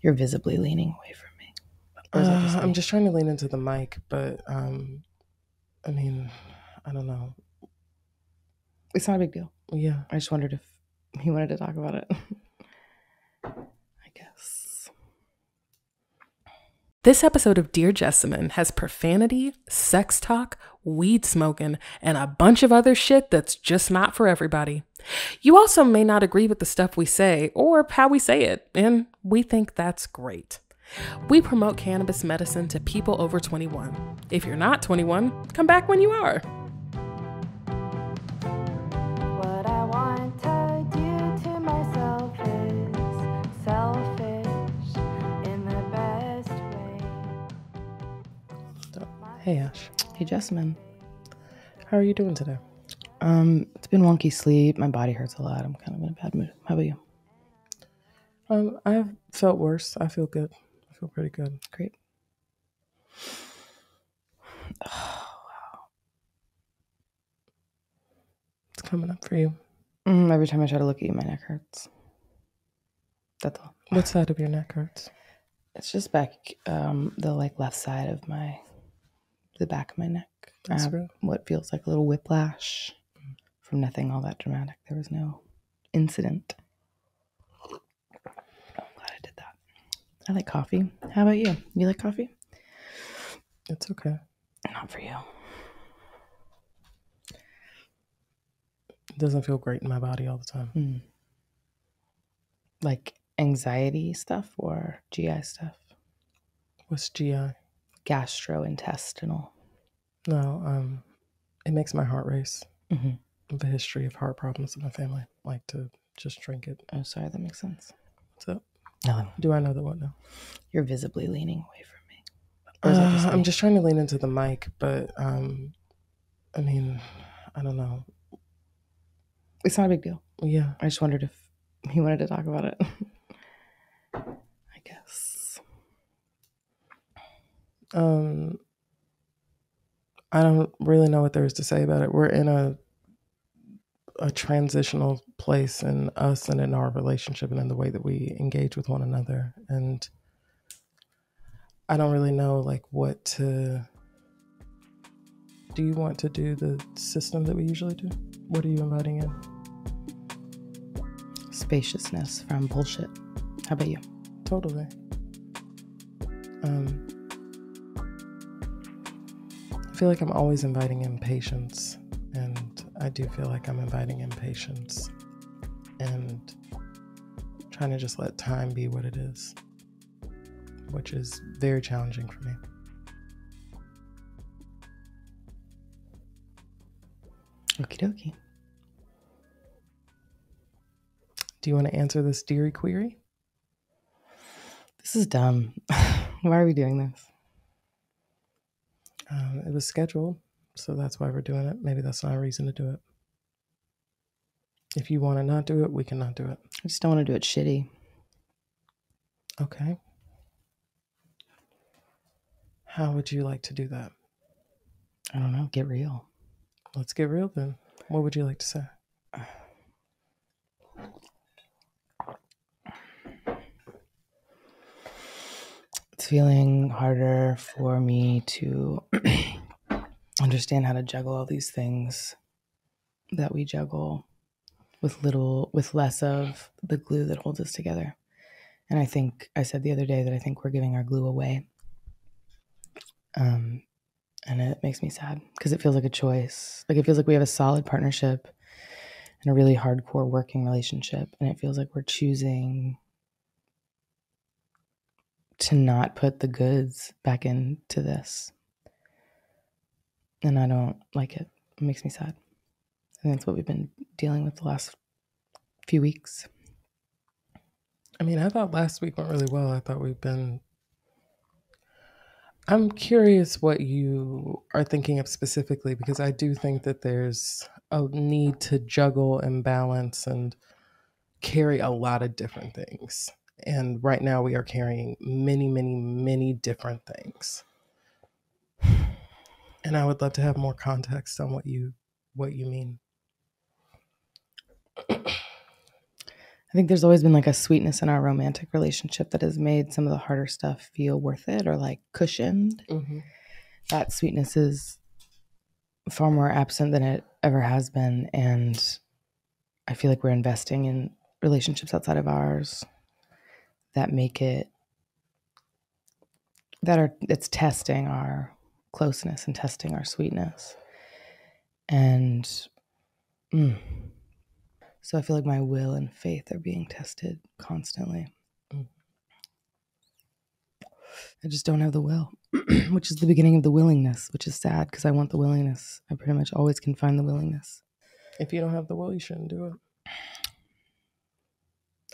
You're visibly leaning away from me. Or is that just me? I'm just trying to lean into the mic, but I mean, I don't know. It's not a big deal. Yeah. I just wondered if he wanted to talk about it. I guess. This episode of Dear Jessamyn has profanity, sex talk, weed smoking, and a bunch of other shit that's just not for everybody. You also may not agree with the stuff we say or how we say it, and we think that's great. We promote cannabis medicine to people over 21. If you're not 21, come back when you are. What I want to do to myself is selfish in the best way. Hey, Ashe. Hey, Jessamyn. How are you doing today? It's been wonky sleep. My body hurts a lot. I'm kind of in a bad mood. How about you? I've felt worse. I feel good. I feel pretty good. Great. Oh, wow. It's coming up for you. Every time I try to look at you, my neck hurts. That's all. What side of your neck hurts? It's just back, the left side of the back of my neck. That's I have real. what feels like a little whiplash from nothing all that dramatic. There was no incident. I'm glad I did that. I like coffee. How about you? You like coffee? It's okay. Not for you. It doesn't feel great in my body all the time. Like anxiety stuff or GI stuff? What's GI? Gastrointestinal. No, it makes my heart race. Mm-hmm. I have a history of heart problems in my family. I like to just drink it. Oh, sorry, that makes sense. What's up? No. Do I know the what now? You're visibly leaning away from me. Or is that just me? I'm just trying to lean into the mic, but I mean, I don't know. It's not a big deal. Yeah. I just wondered if he wanted to talk about it. I guess. I don't really know what there is to say about it. We're in a transitional place in us and in our relationship and in the way that we engage with one another. And I don't really know what to... Do you want to do the system that we usually do? What are you inviting in? Spaciousness from bullshit. How about you? Totally. I feel like I'm always inviting in patience, and I do feel like I'm inviting in patience and trying to just let time be what it is, which is very challenging for me. Okie dokie. Do you want to answer this Deary Queery? This is dumb. Why are we doing this? It was scheduled, so that's why we're doing it. Maybe that's not a reason to do it. If you want to not do it, we can not do it. I just don't want to do it shitty. Okay. How would you like to do that? I don't know. Get real. Let's get real then. What would you like to say? It's feeling harder for me to understand how to juggle all these things that we juggle with less of the glue that holds us together. And I think I said the other day that I think we're giving our glue away. And it makes me sad because it feels like a choice. Like it feels like we have a solid partnership and a really hardcore working relationship. And it feels like we're choosing to not put the goods back into this. And I don't like it. It makes me sad. I think that's what we've been dealing with the last few weeks. I mean, I thought last week went really well. I thought I'm curious what you are thinking of specifically, because I do think that there's a need to juggle and balance and carry a lot of different things. And right now we are carrying many, many, many different things. And I would love to have more context on what you mean. I think there's always been like a sweetness in our romantic relationship that has made some of the harder stuff feel worth it or like cushioned. Mm-hmm. That sweetness is far more absent than it ever has been. And I feel like we're investing in relationships outside of ours that make it, it's testing our closeness and testing our sweetness. And so I feel like my will and faith are being tested constantly. I just don't have the will, which is the beginning of the willingness, which is sad because I want the willingness. I pretty much always can find the willingness. If you don't have the will, you shouldn't do it.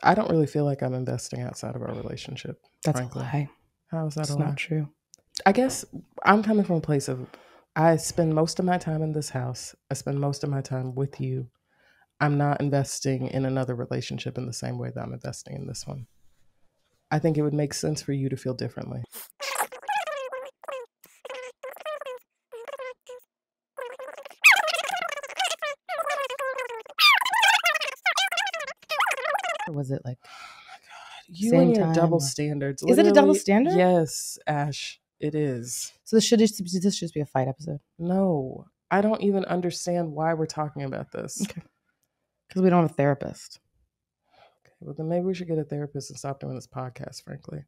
I don't really feel like I'm investing outside of our relationship. That's frankly. a lie. How is that It's a lie? not true. I guess I'm coming from a place of I spend most of my time in this house. I spend most of my time with you. I'm not investing in another relationship in the same way that I'm investing in this one. I think it would make sense for you to feel differently. Or was it like You same and your time, double or- standards. Is it a double Literally, standard? Yes, Ashe, it is. So this should just be a fight episode? No, I don't even understand why we're talking about this. Okay. Because we don't have a therapist. Okay, well, then maybe we should get a therapist and stop doing this podcast, frankly.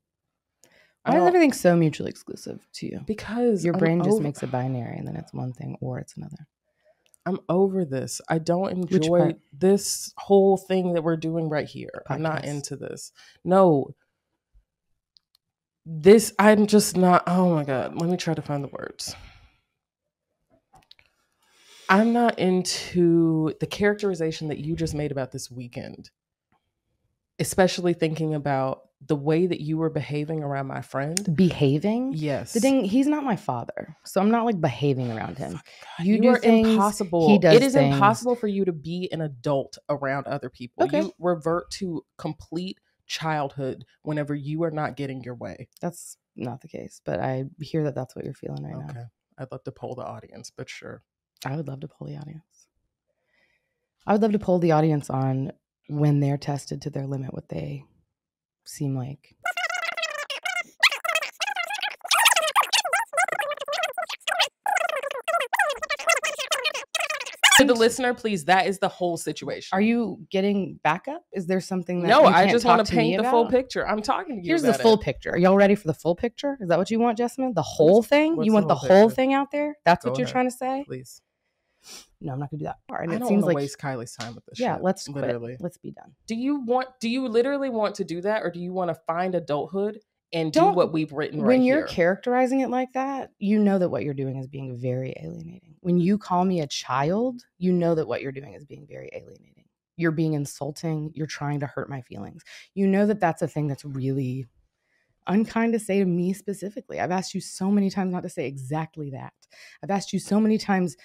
I Why is don't- everything so mutually exclusive to you? Because Your I'm brain just over- makes it binary and then it's one thing or it's another. I'm over this. I don't Which enjoy part? this whole thing that we're doing right here. I'm not Podcast. into this. No. I'm just not. Oh my God. Let me try to find the words. I'm not into the characterization that you just made about this weekend, especially thinking about the way that you were behaving around my friend. Behaving? Yes. The thing, he's not my father, so I'm not like behaving around him. You do are things, impossible. he does It is things. impossible for you to be an adult around other people. Okay. You revert to complete childhood whenever you are not getting your way. That's not the case, but I hear that that's what you're feeling right Okay. now. I'd love to poll the audience, but sure. I would love to poll the audience. I would love to poll the audience on when they're tested to their limit, what they seem like. To the listener, please, that is the whole situation. Are you getting backup? Is there something that No, you I can't just talk want to me paint the full about? picture. I'm talking to you Here's about the full it. picture. Are y'all ready for the full picture? Is that what you want, Jessamyn? The whole thing? what's You the want the whole whole picture? thing out there? That's Go what you're ahead. trying to say? Please. No, I'm not gonna do that. And I it don't seems want to like waste Kylie's time with this yeah, shit. let's quit. Literally. Let's be done. Do you literally want to do that, or do you want to find adulthood and do Don't- what we've written right When you're here? characterizing it like that, you know that what you're doing is being very alienating. When you call me a child, you know that what you're doing is being very alienating. You're being insulting. You're trying to hurt my feelings. You know that that's a thing that's really unkind to say to me specifically. I've asked you so many times not to say exactly that. I've asked you so many times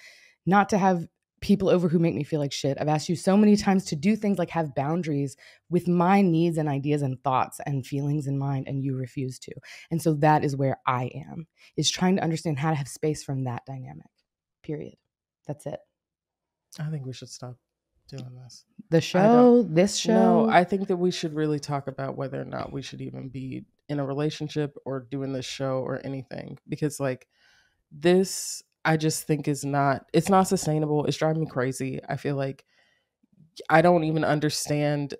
not to have people over who make me feel like shit. I've asked you so many times to do things like have boundaries with my needs and ideas and thoughts and feelings in mind, and you refuse to. And so that is where I am, is trying to understand how to have space from that dynamic. Period. That's it. I think we should stop doing this. The show, this show. No, I think that we should really talk about whether or not we should even be in a relationship or doing this show or anything. Because like this, I just think it's not sustainable. It's driving me crazy. I feel like I don't even understand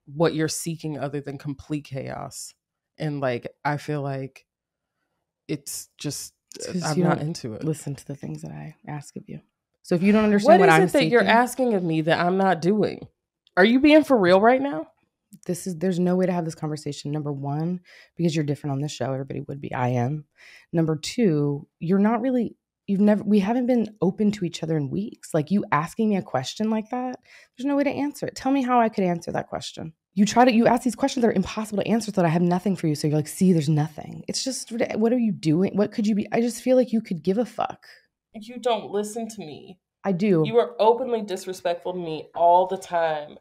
what you're seeking other than complete chaos. And like, I feel like it's just, It's 'cause I'm you not don't into it. listen to the things that I ask of you. So if you don't understand What what is I'm it that you're seeking- asking of me that I'm not doing? Are you being for real right now? there's no way to have this conversation. Number one, because you're different on this show. Everybody would be. I am. Number two, we haven't been open to each other in weeks. Like, you asking me a question like that, there's no way to answer it. Tell me how I could answer that question. You ask these questions that are impossible to answer, so that I have nothing for you. So you're like, see, there's nothing. It's just, what are you doing? What could you be? I just feel like you could give a fuck. You don't listen to me. I do. You are openly disrespectful to me all the time.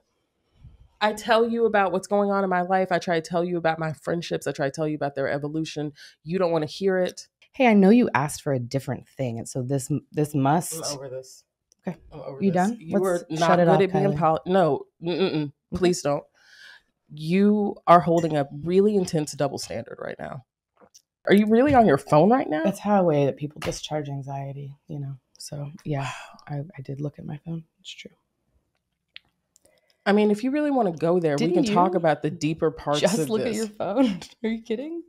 I tell you about what's going on in my life. I try to tell you about my friendships. I try to tell you about their evolution. You don't want to hear it. Hey, I know you asked for a different thing, and so this must. I'm over this. Okay. I'm over You this. done? You Let's were shut not it good off, at being Kylee. No. Please don't. you are holding a really intense double standard right now. Are you really on your phone right now? That's how a way that people discharge anxiety, you know. So yeah, I did look at my phone. It's true. I mean, if you really want to go there, we can talk about the deeper parts of this. Just look at your phone. Are you kidding?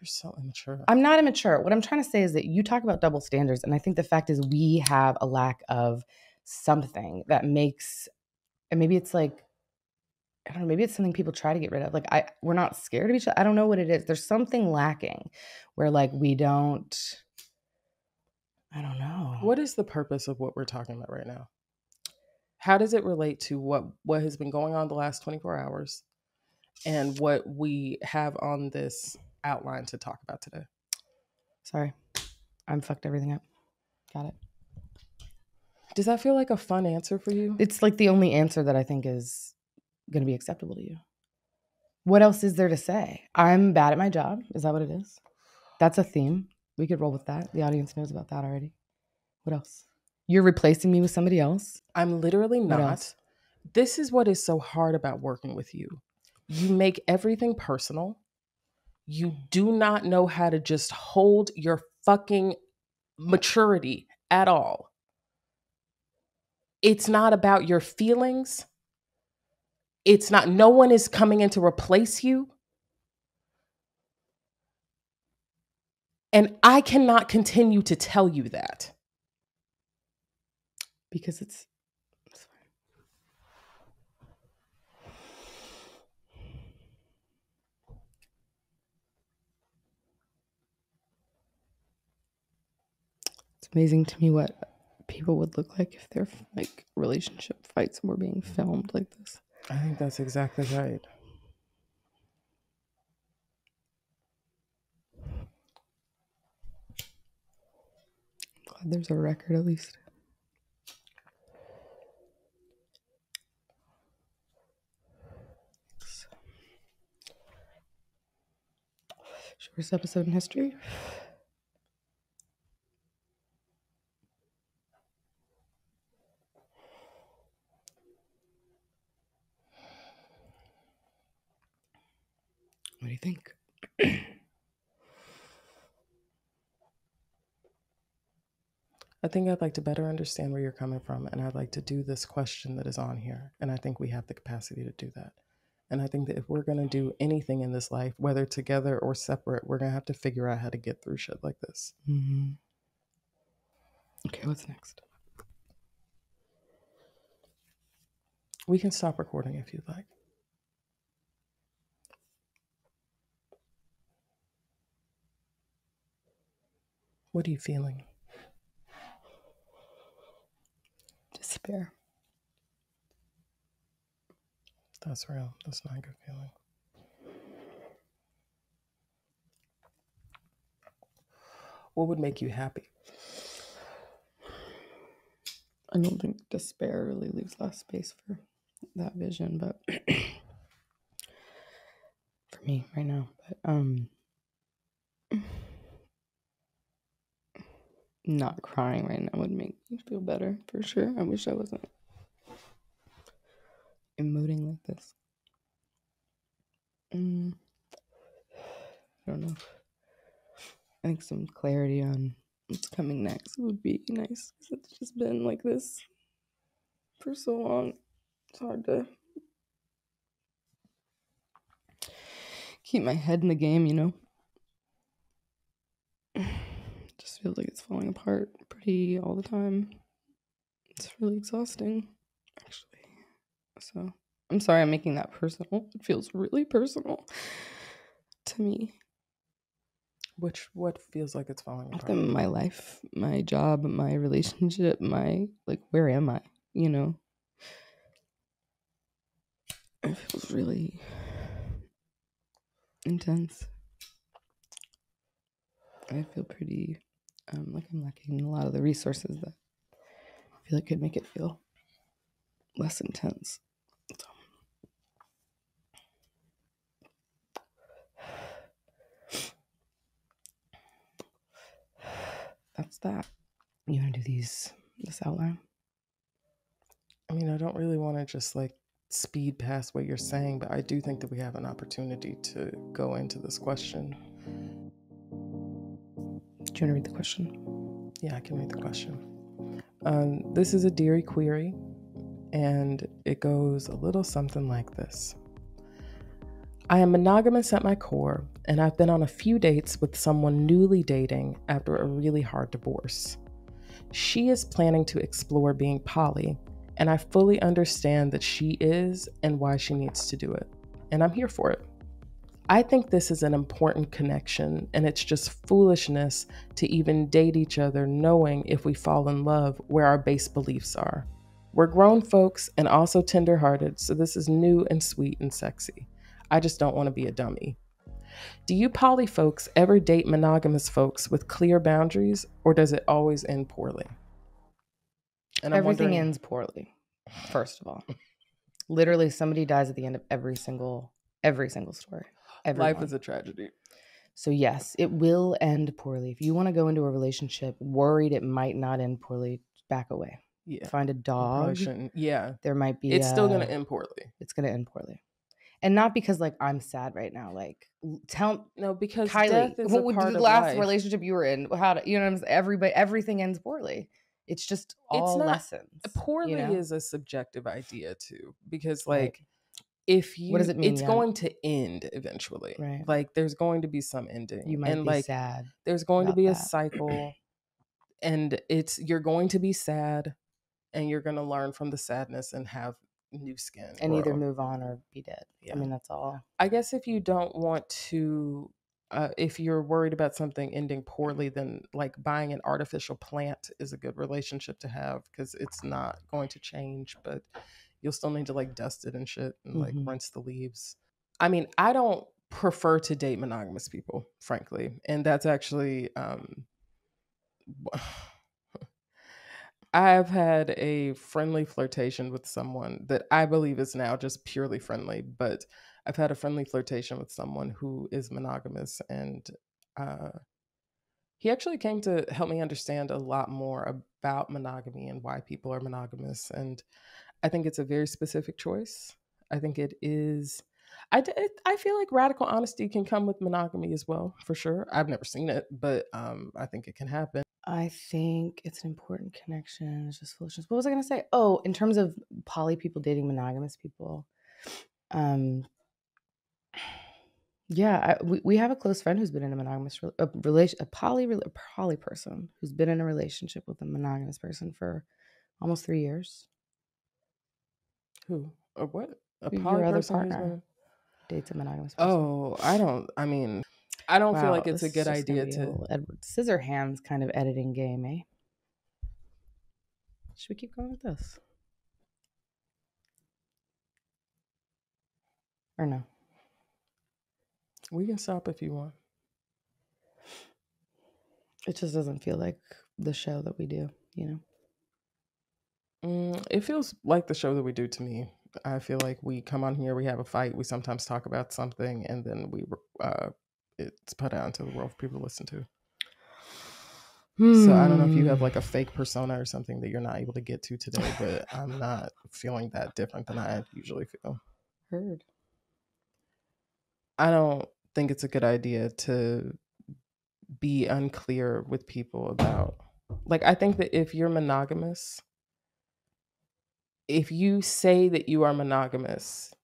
You're so immature. I'm not immature. What I'm trying to say is that you talk about double standards, and I think the fact is we have a lack of something that makes, and maybe it's like, I don't know, maybe it's something people try to get rid of. Like we're not scared of each other. I don't know what it is. There's something lacking where like we don't, I don't know. What is the purpose of what we're talking about right now? How does it relate to what has been going on the last 24 hours and what we have on this outline to talk about today? Sorry. I'm fucked everything up. Got it. Does that feel like a fun answer for you? It's like the only answer that I think is going to be acceptable to you. What else is there to say? I'm bad at my job. Is that what it is? That's a theme. We could roll with that. The audience knows about that already. What else? You're replacing me with somebody else? I'm literally not. This is what is so hard about working with you. You make everything personal. You do not know how to just hold your fucking maturity at all. It's not about your feelings. It's not, no one is coming in to replace you. And I cannot continue to tell you that. Because it's fine. It's amazing to me what people would look like if their like relationship fights were being filmed like this. I think that's exactly right. I'm glad there's a record at least. Shortest episode in history. What do you think? I think I'd like to better understand where you're coming from, and I'd like to do this question that is on here, and I think we have the capacity to do that. And I think that if we're going to do anything in this life, whether together or separate, we're going to have to figure out how to get through shit like this. Mm-hmm. Okay, what's next? We can stop recording if you'd like. What are you feeling? Despair. That's real. That's not a good feeling. What would make you happy? I don't think despair really leaves less space for that vision, but for me right now. But not crying right now would make me feel better for sure. I wish I wasn't emoting like this. I don't know. I think some clarity on what's coming next would be nice, because it's just been like this for so long. It's hard to keep my head in the game, you know? It just feels like it's falling apart pretty all the time. It's really exhausting, actually. So I'm sorry I'm making that personal. It feels really personal to me. What feels like it's falling apart? My life, my job, my relationship, where am I? You know? It feels really intense. I feel pretty like I'm lacking a lot of the resources that I feel like could make it feel less intense. So. That's that. You want to do this outline? I mean, I don't really want to just like speed past what you're saying, but I do think that we have an opportunity to go into this question. Do you want to read the question? Yeah, I can read the question. This is a Deary Queery, and it goes a little something like this. I am monogamous at my core, and I've been on a few dates with someone newly dating after a really hard divorce. She is planning to explore being poly, and I fully understand that she is and why she needs to do it, and I'm here for it. I think this is an important connection, and it's just foolishness to even date each other knowing if we fall in love where our base beliefs are. We're grown folks and also tender-hearted, so this is new and sweet and sexy. I just don't want to be a dummy. Do you poly folks ever date monogamous folks with clear boundaries, or does it always end poorly? And Everything ends poorly, first of all. Literally, somebody dies at the end of every single story. Everyone. Life is a tragedy. So yes, it will end poorly. If you want to go into a relationship worried it might not end poorly, back away. Yeah. Find a dog. Yeah. There might be. It's still going to end poorly. It's going to end poorly. And not because like I'm sad right now. Like because Kylee, death is a part the of last life. relationship you were in, you know what I'm saying? Everything ends poorly. It's just all lessons. Poorly is a subjective idea too, because like if you, what does it mean? It's going to end eventually. Right. Like there's going to be some ending. You might be sad. There's going to be a cycle, and you're going to be sad, and you're going to learn from the sadness and have new skin and either move on or be dead. Yeah. I mean, that's all. I guess if you don't want to, if you're worried about something ending poorly, then like buying an artificial plant is a good relationship to have, because it's not going to change, but you'll still need to like dust it and shit and like rinse the leaves. I mean, I don't prefer to date monogamous people, frankly, and that's actually I've had a friendly flirtation with someone that I believe is now just purely friendly, but I've had a friendly flirtation with someone who is monogamous, and he actually came to help me understand a lot more about monogamy and why people are monogamous. And I think it's a very specific choice. I think it is. I feel like radical honesty can come with monogamy as well, for sure. I've never seen it, but I think it can happen. I think it's an important connection. It's just foolishness. What was I going to say? Oh, in terms of poly people dating monogamous people. Yeah, we have a close friend who's been in a monogamous a poly person who's been in a relationship with a monogamous person for almost 3 years. Who or what? A poly other partner dates a monogamous person. Oh, I don't feel like it's a good idea to Edward Scissorhands kind of editing game, eh? Should we keep going with this? Or no? We can stop if you want. It just doesn't feel like the show that we do, you know? It feels like the show that we do to me. I feel like we come on here, we have a fight, we sometimes talk about something, and then it's put out into the world for people to listen to. So I don't know if you have like a fake persona or something that you're not able to get to today, but I'm not feeling that different than I usually feel. Heard. I don't think it's a good idea to be unclear with people about, like, I think that if you're monogamous, if you say that you are monogamous,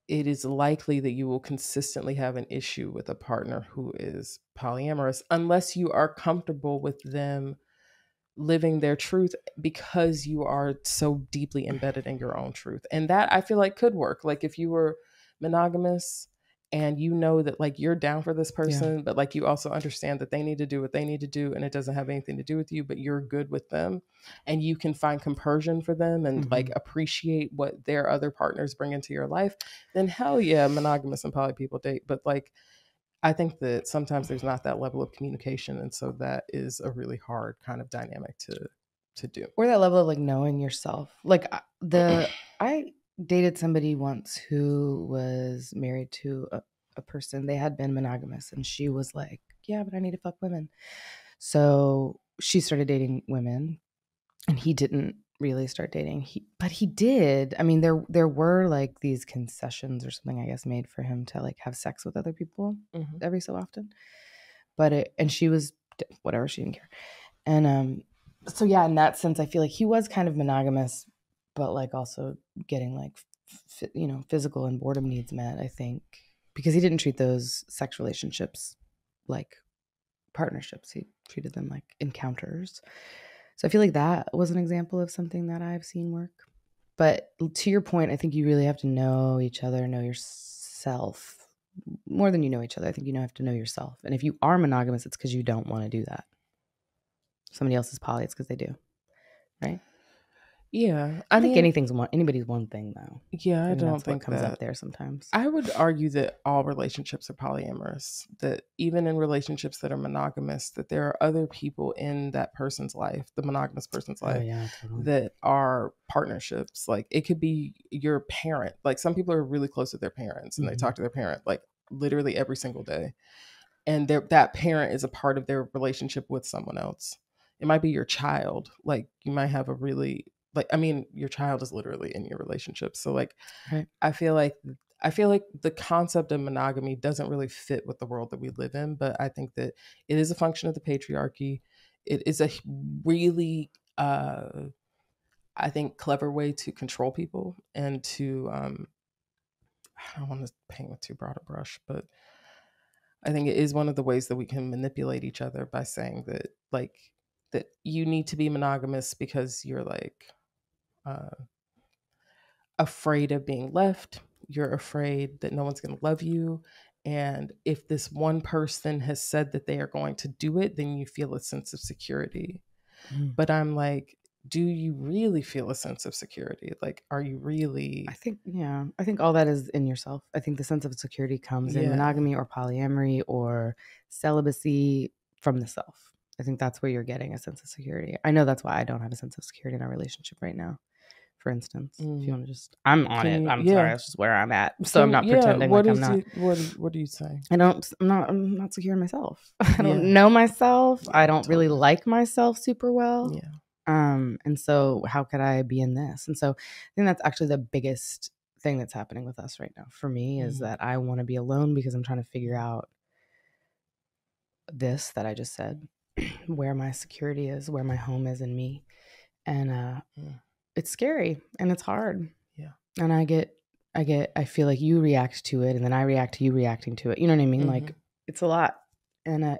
it is likely that you will consistently have an issue with a partner who is polyamorous, unless you are comfortable with them living their truth because you are so deeply embedded in your own truth. And that I feel like could work. Like if you were monogamous and you know that like you're down for this person, but like you also understand that they need to do what they need to do and it doesn't have anything to do with you, but you're good with them and you can find compersion for them and like appreciate what their other partners bring into your life, then hell yeah, monogamous and poly people date. But like, I think that sometimes there's not that level of communication. And so that is a really hard kind of dynamic to do. Or that level of like knowing yourself. Like I dated somebody once who was married to a person. They had been monogamous and she was like, yeah, but I need to fuck women. So she started dating women and he didn't really start dating. But he did. I mean, there were like these concessions or something, I guess, made for him to like have sex with other people every so often. But and she was whatever, she didn't care. And so yeah, in that sense, I feel like he was kind of monogamous, but like also getting like physical and boredom needs met, I think, because he didn't treat those sex relationships like partnerships. He treated them like encounters. So I feel like that was an example of something that I've seen work. But to your point, I think you really have to know each other, know yourself more than you know each other. I think you have to know yourself. And if you are monogamous, it's because you don't want to do that. Somebody else is poly, it's because they do, right? Yeah, I think anybody's one thing though. Yeah, I don't think what comes up there sometimes. I would argue that all relationships are polyamorous. That even in relationships that are monogamous, that there are other people in that person's life, the monogamous person's life, totally, that are partnerships. Like it could be your parent. Like some people are really close with their parents, and they talk to their parent like literally every single day, and that parent is a part of their relationship with someone else. It might be your child. Like you might have a really your child is literally in your relationship. So like, right. I feel like the concept of monogamy doesn't really fit with the world that we live in, but I think that it is a function of the patriarchy. It is a really, I think, clever way to control people and to, I don't want to paint with too broad a brush, but I think it is one of the ways that we can manipulate each other by saying that that you need to be monogamous because you're like, afraid of being left. You're afraid that no one's going to love you. And if this one person has said that they are going to do it, then you feel a sense of security. But I'm like, do you really feel a sense of security? Like, are you really? I think all that is in yourself. I think the sense of security comes in monogamy or polyamory or celibacy from the self. I think that's where you're getting a sense of security. I know that's why I don't have a sense of security in our relationship right now. For instance, if you want to I'm on it. I'm sorry, that's just where I'm at. So I'm not pretending like I'm not. What are you saying? I'm not secure in myself. I don't know myself. I don't really like myself super well. Yeah. And so how could I be in this? And so I think that's actually the biggest thing that's happening with us right now for me is that I want to be alone because I'm trying to figure out this that I just said, where my security is, where my home is in me. And it's scary and it's hard. Yeah. And I feel like you react to it and then I react to you reacting to it. You know what I mean? Like it's a lot. And I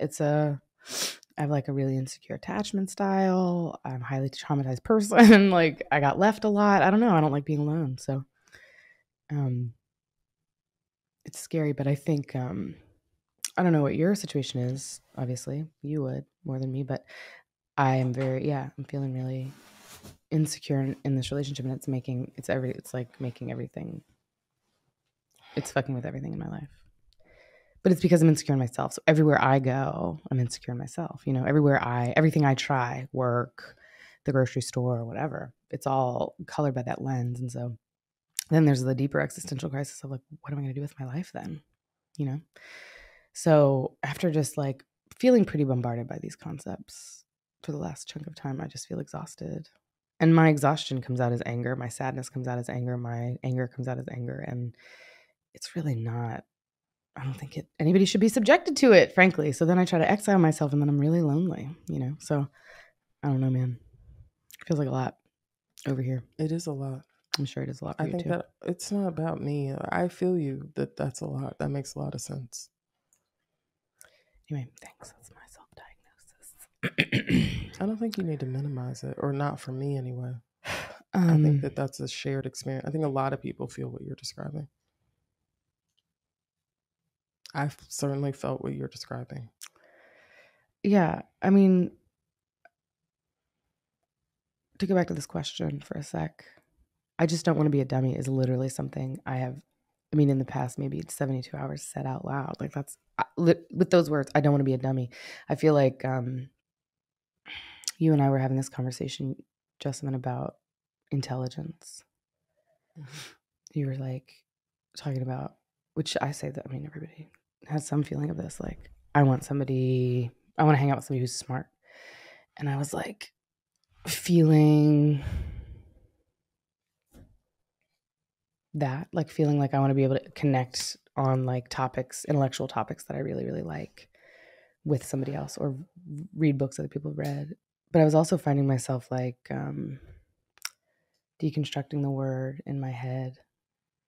have like a really insecure attachment style. I'm a highly traumatized person. Like I got left a lot. I don't know. I don't like being alone. So it's scary, but I think I don't know what your situation is. Obviously, you would more than me, but I am I'm feeling really insecure in this relationship, and it's fucking with everything in my life. But it's because I'm insecure in myself. So everywhere I go, I'm insecure in myself. You know, everything I try, work, the grocery store, whatever, it's all colored by that lens. And so then there's the deeper existential crisis of like, what am I going to do with my life then? You know? So after just like feeling pretty bombarded by these concepts for the last chunk of time, I just feel exhausted. And my exhaustion comes out as anger. My sadness comes out as anger. My anger comes out as anger. And it's really not, I don't think anybody should be subjected to it, frankly. So then I try to exile myself and then I'm really lonely, you know? So I don't know, man. It feels like a lot over here. It is a lot. I'm sure it is a lot for you too. I think that it's not about me. I feel you that's a lot. That makes a lot of sense. Anyway, thanks. That's my self-diagnosis. I don't think you need to minimize it, or not for me anyway. I think that's a shared experience. I think a lot of people feel what you're describing. I've certainly felt what you're describing. Yeah. I mean, to go back to this question for a sec, I just don't want to be a dummy is literally something I have, in the past maybe 72 hours said out loud. Like that's, with those words, I don't want to be a dummy. I feel like you and I were having this conversation, Jessamyn, about intelligence. You were like talking about, which I say that, everybody has some feeling of this. Like I want to hang out with somebody who's smart. And I was like feeling that, like feeling like I want to be able to connect on like topics, intellectual topics that I really, really like with somebody else, or read books other people have read. But I was also finding myself like deconstructing the word in my head.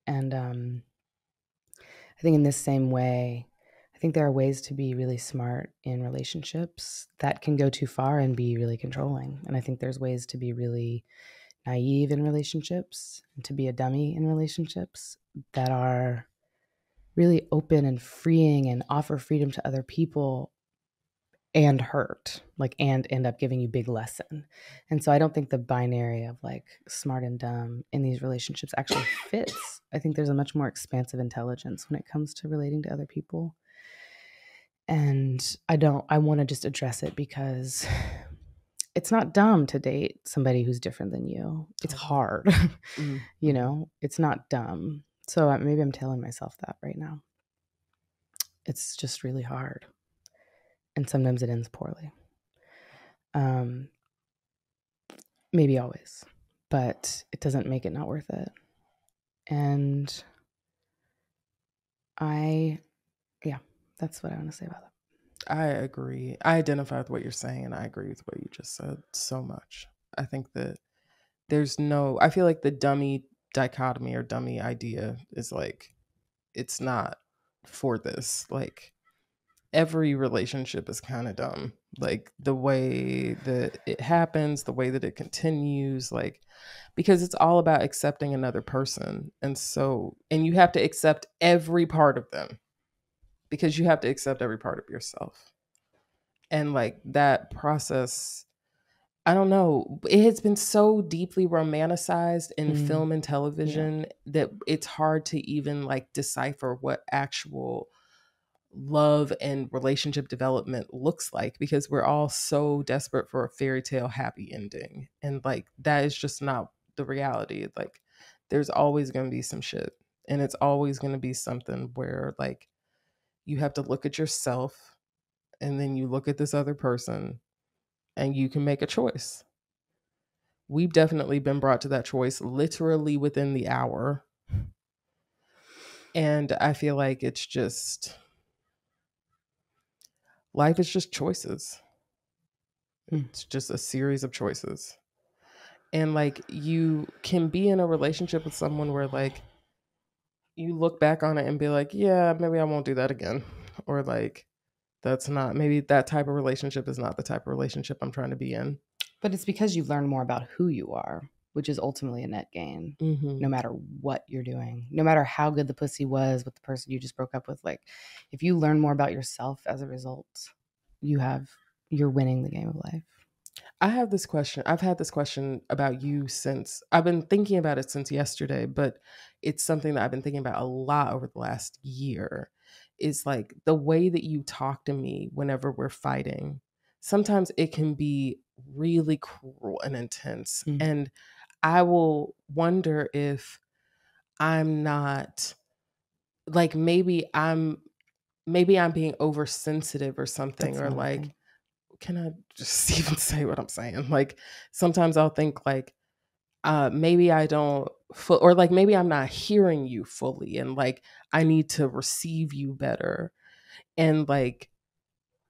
And I think in this same way, I think there are ways to be really smart in relationships that can go too far and be really controlling. And I think there's ways to be really naive in relationships and to be a dummy in relationships that are really open and freeing and offer freedom to other people and hurt, like, and end up giving you big lesson. And so I don't think the binary of like smart and dumb in these relationships actually fits. I think there's a much more expansive intelligence when it comes to relating to other people. And I want to just address it because it's not dumb to date somebody who's different than you. It's hard, you know, it's not dumb. So maybe I'm telling myself that right now. It's just really hard. And sometimes it ends poorly. Maybe always, but it doesn't make it not worth it. And that's what I want to say about that. I agree. I identify with what you're saying, and I agree with what you just said so much. I think that I feel like the dummy dichotomy or dummy idea is like, it's not for this. Like, every relationship is kind of dumb. Like, the way that it happens, the way that it continues, like, because it's all about accepting another person. And you have to accept every part of them, because you have to accept every part of yourself. And like that process, I don't know, it has been so deeply romanticized in film and television that it's hard to even like decipher what actual love and relationship development looks like, because we're all so desperate for a fairy tale happy ending. And like, that is just not the reality. Like, there's always going to be some shit, and it's always going to be something where like you have to look at yourself, and then you look at this other person, and you can make a choice. We've definitely been brought to that choice literally within the hour. And I feel like it's just, life is just choices. It's just a series of choices. And like, you can be in a relationship with someone where like you look back on it and be like, yeah, maybe I won't do that again. Or like, maybe that type of relationship is not the type of relationship I'm trying to be in. But it's because you've learned more about who you are, which is ultimately a net gain, no matter what you're doing, no matter how good the pussy was with the person you just broke up with. Like, if you learn more about yourself as a result, you're winning the game of life. I have this question. I've had this question about you since, I've been thinking about it since yesterday, but it's something that I've been thinking about a lot over the last year. Is like the way that you talk to me whenever we're fighting. Sometimes it can be really cruel and intense. And I will wonder if I'm not, like, maybe I'm being oversensitive or something. That's or another like thing. Can I just even say what I'm saying? Like, sometimes I'll think like, maybe I don't, or like maybe I'm not hearing you fully, and like I need to receive you better. And like,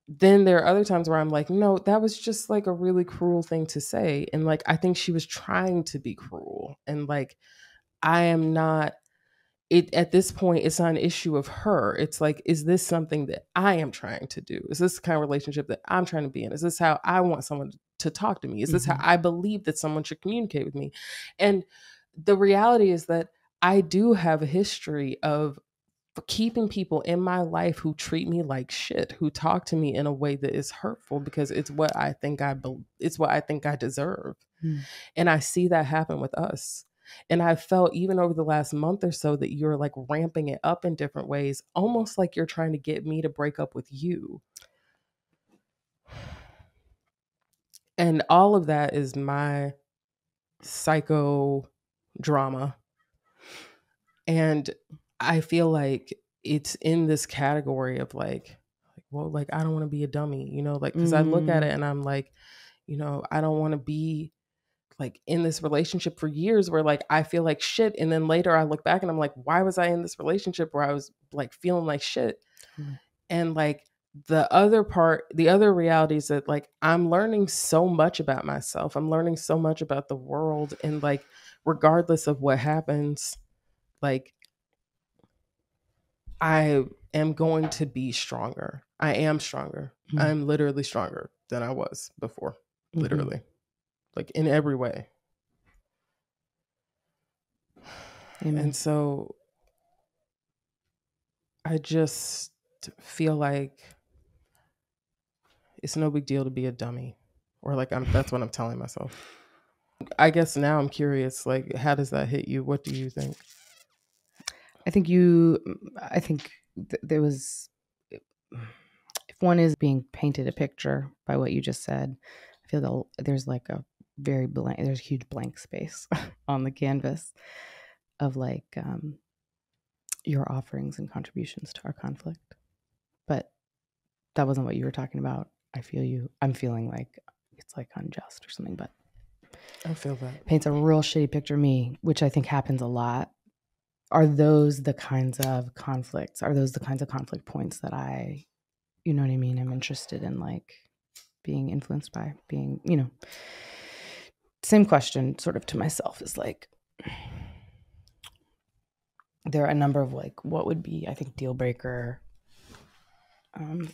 then there are other times where I'm like, no, that was just like a really cruel thing to say. And like, I think she was trying to be cruel. And like, I am not, at this point, it's not an issue of her. It's like, is this something that I am trying to do? Is this the kind of relationship that I'm trying to be in? Is this how I want someone to talk to me? Is this how I believe that someone should communicate with me? And the reality is that I do have a history of keeping people in my life who treat me like shit, who talk to me in a way that is hurtful, because it's what I think I deserve. And I see that happen with us. And I felt even over the last month or so that you're like ramping it up in different ways, almost like you're trying to get me to break up with you. And all of that is my psycho drama. And I feel like it's in this category of like, well, like, I don't want to be a dummy, you know, like, because I look at it and I'm like, you know, I don't want to be like in this relationship for years where like I feel like shit, and then later I look back and I'm like, why was I in this relationship where I was like feeling like shit? And like the other reality is that like I'm learning so much about myself. I'm learning so much about the world, and like regardless of what happens, like I am going to be stronger. I am stronger. I'm literally stronger than I was before. Literally. Like in every way. Amen. And so I just feel like it's no big deal to be a dummy, or like that's what I'm telling myself. I guess now I'm curious, like, how does that hit you? What do you think? I think there was, if one is being painted a picture by what you just said, I feel there's like there's a huge blank space on the canvas of like your offerings and contributions to our conflict. But that wasn't what you were talking about. I feel you. I'm feeling like it's like unjust or something, but I feel that. Paints a real shitty picture of me, which I think happens a lot. Are those the kinds of conflicts? Are those the kinds of conflict points that I, you know what I mean, I'm interested in, like being influenced by, being, same question sort of to myself is like, there are a number of like, what would be, I think, deal breaker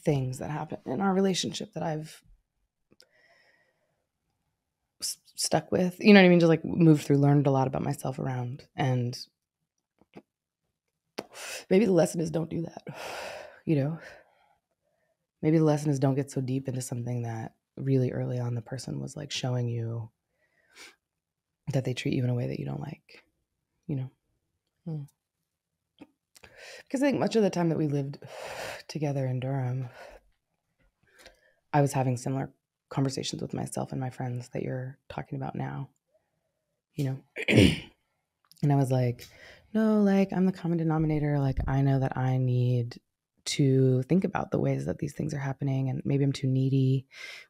things that happen in our relationship that I've stuck with, you know what I mean? Just like moved through, learned a lot about myself around. And maybe the lesson is don't do that, maybe the lesson is don't get so deep into something that really early on the person was like showing you that they treat you in a way that you don't like, Because I think much of the time that we lived together in Durham, I was having similar conversations with myself and my friends that you're talking about now, and I was like, no, like I'm the common denominator. Like I know that I need to think about the ways that these things are happening, and maybe I'm too needy.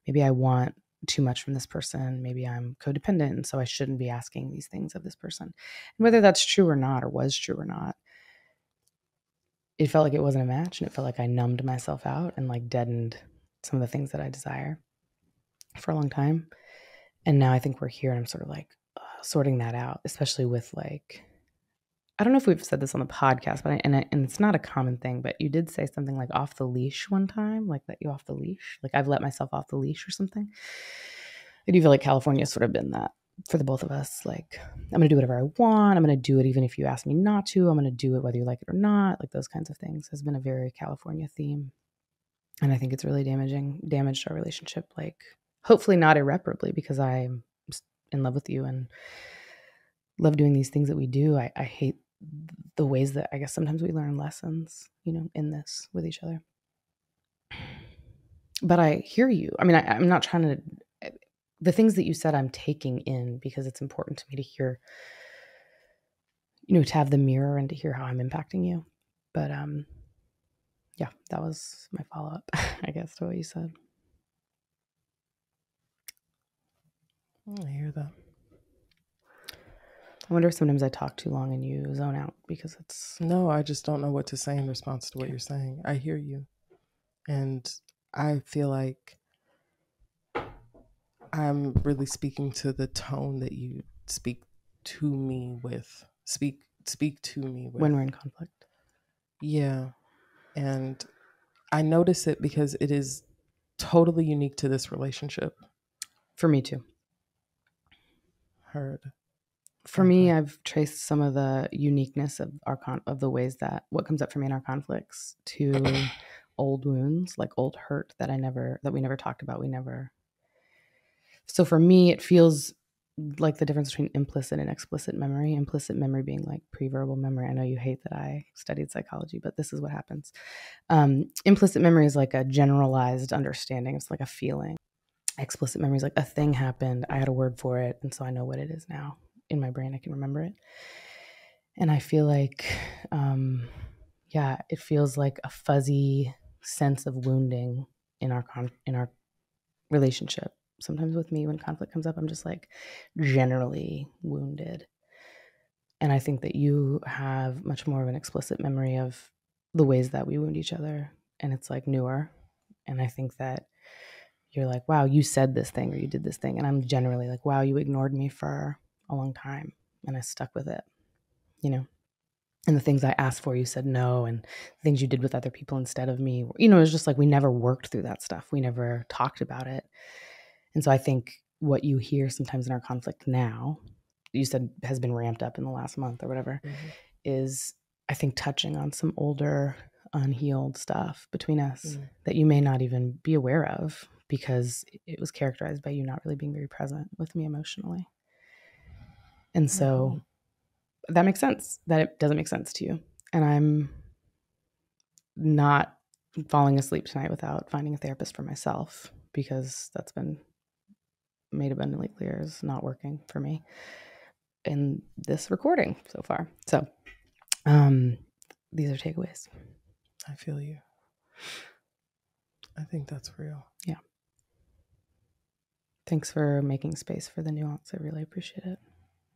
Maybe I want too much from this person. Maybe I'm codependent, and so I shouldn't be asking these things of this person. And whether that's true or not, or was true or not, it felt like it wasn't a match, and it felt like I numbed myself out and like deadened some of the things that I desire for a long time. And now I think we're here, and I'm sort of like sorting that out, especially with like, I don't know if we've said this on the podcast, but and it's not a common thing, but you did say something like off the leash one time, like that you off the leash, like I've let myself off the leash or something. I do feel like California has sort of been that for the both of us. Like, I'm going to do whatever I want. I'm going to do it even if you ask me not to. I'm going to do it whether you like it or not. Like those kinds of things has been a very California theme. And I think it's really damaged our relationship. Like, hopefully not irreparably, because I'm in love with you and love doing these things that we do. I hate the ways that I guess sometimes we learn lessons, in this with each other. But I hear you. I mean, I'm not trying to, the things that you said I'm taking in because it's important to me to hear, to have the mirror and to hear how I'm impacting you. But yeah, that was my follow-up, I guess, to what you said. I hear that. I wonder if sometimes I talk too long and you zone out because it's... No, I just don't know what to say in response to what you're saying. I hear you. And I feel like I'm really speaking to the tone that you speak to me with. Speak to me with. When we're in conflict. Yeah. And I notice it because it is totally unique to this relationship. For me too. Heard. For me, I've traced some of the uniqueness of of the ways that what comes up for me in our conflicts to old wounds, like old hurt that we never talked about. So for me, it feels like the difference between implicit and explicit memory. Implicit memory being like pre-verbal memory. I know you hate that I studied psychology, but this is what happens. Implicit memory is like a generalized understanding. It's like a feeling. Explicit memory is like a thing happened. I had a word for it, and so I know what it is now. In my brain, I can remember it. And I feel like, it feels like a fuzzy sense of wounding in our relationship. sometimes with me when conflict comes up, I'm just like generally wounded. And I think that you have much more of an explicit memory of the ways that we wound each other. And it's like newer. And I think that you're like, wow, you said this thing or you did this thing. And I'm generally like, wow, you ignored me for a long time. And I stuck with it, you know? And the things I asked for, you said no. And things you did with other people instead of me, you know, it was just like we never worked through that stuff. We never talked about it. And so I think what you hear sometimes in our conflict now, you said has been ramped up in the last month or whatever, is I think touching on some older unhealed stuff between us that you may not even be aware of because it was characterized by you not really being very present with me emotionally. And so that makes sense that it doesn't make sense to you. And I'm not falling asleep tonight without finding a therapist for myself because that's been made abundantly clear is not working for me in this recording so far. So these are takeaways. I feel you. I think that's real. Yeah. Thanks for making space for the nuance. I really appreciate it.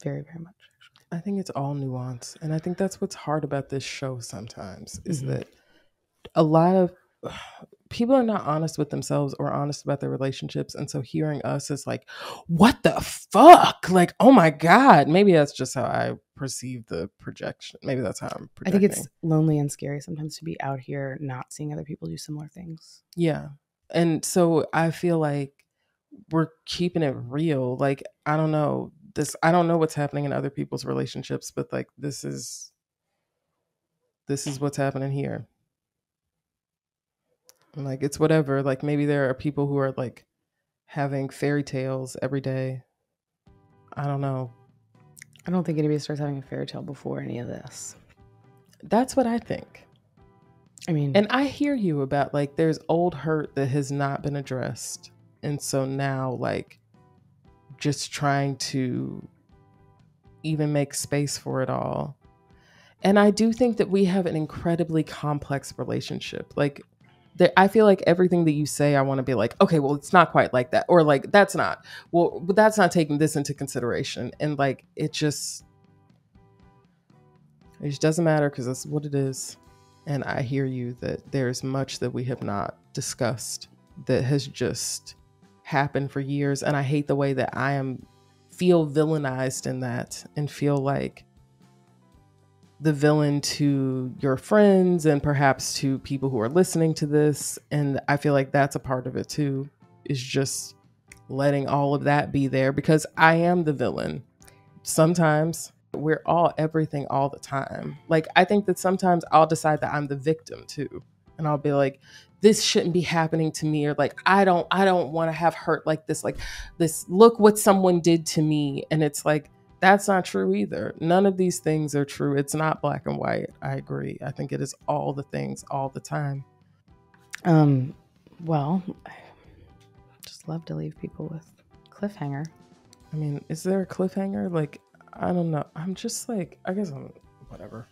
Very, very much, actually. I think it's all nuance. And I think that's what's hard about this show sometimes is that a lot of people are not honest with themselves or honest about their relationships. And so hearing us is like, what the fuck? Like, oh my God. Maybe that's just how I perceive the projection. Maybe that's how I'm projecting. I think it's lonely and scary sometimes to be out here not seeing other people do similar things. Yeah. And so I feel like we're keeping it real. Like, I don't know what's happening in other people's relationships, but like, this is what's happening here. Like, it's whatever. Like, maybe there are people who are like having fairy tales every day. I don't know. I don't think anybody starts having a fairy tale before any of this. That's what I think. I mean, and I hear you about like, there's old hurt that has not been addressed. And so now like just trying to even make space for it all. And I do think that we have an incredibly complex relationship. Like, I feel like everything that you say, I want to be like, okay, well, it's not quite like that. Or like, but that's not taking this into consideration. And like, it just doesn't matter because that's what it is. And I hear you that there's much that we have not discussed that has just happened for years. And I hate the way that feel villainized in that and feel like the villain to your friends and perhaps to people who are listening to this. And I feel like that's a part of it too, is just letting all of that be there because I am the villain. Sometimes we're all everything all the time. Like, I think that sometimes I'll decide that I'm the victim too. And I'll be like, this shouldn't be happening to me. Or like, I don't want to have hurt like this, look what someone did to me. And it's like, that's not true either. None of these things are true. It's not black and white. I agree. I think it is all the things all the time. Well, I just love to leave people with cliffhanger. I mean, is there a cliffhanger? Like, I don't know. I'm just like, I guess whatever.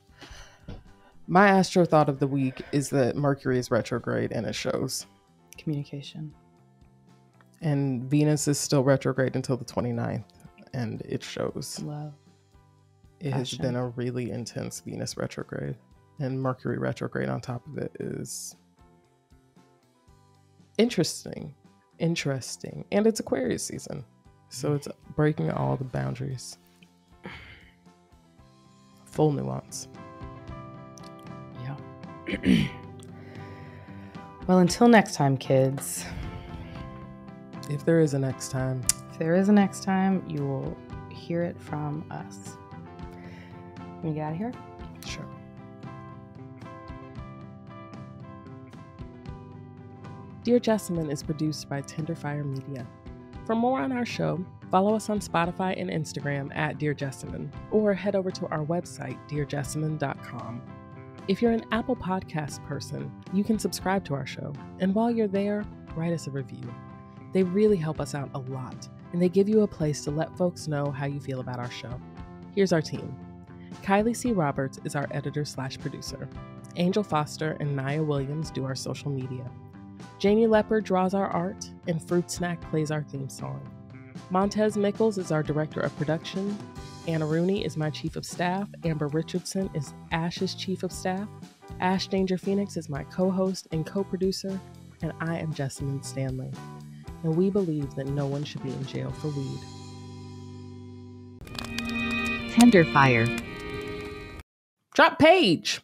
My astro thought of the week is that Mercury is retrograde and it shows. Communication. And Venus is still retrograde until the 29th. And it shows. Love. It has been a really intense Venus retrograde. And Mercury retrograde on top of it is interesting. And it's Aquarius season. So it's breaking all the boundaries. Full nuance. Yeah. Well, until next time, kids. If there is a next time. If there is a next time, you will hear it from us. Can we get out of here? Sure. Dear Jessamyn is produced by Tenderfire Media. For more on our show, follow us on Spotify and Instagram at Dear Jessamyn, or head over to our website, dearjessamyn.com. If you're an Apple Podcast person, you can subscribe to our show, and while you're there, write us a review. They really help us out a lot, and they give you a place to let folks know how you feel about our show. Here's our team. Kylee C. Roberts is our editor/producer. Angell Foster and Nia Williams do our social media. Janie Leopard draws our art, and Fruit Snack plays our theme song. Montez Mickles is our director of production. Anna Rooney is my chief of staff. Amber Richardson is Ashe's chief of staff. Ashe Danger Phoenix is my co-host and co-producer. And I am Jessamyn Stanley. And we believe that no one should be in jail for weed. Tenderfire. Drop page!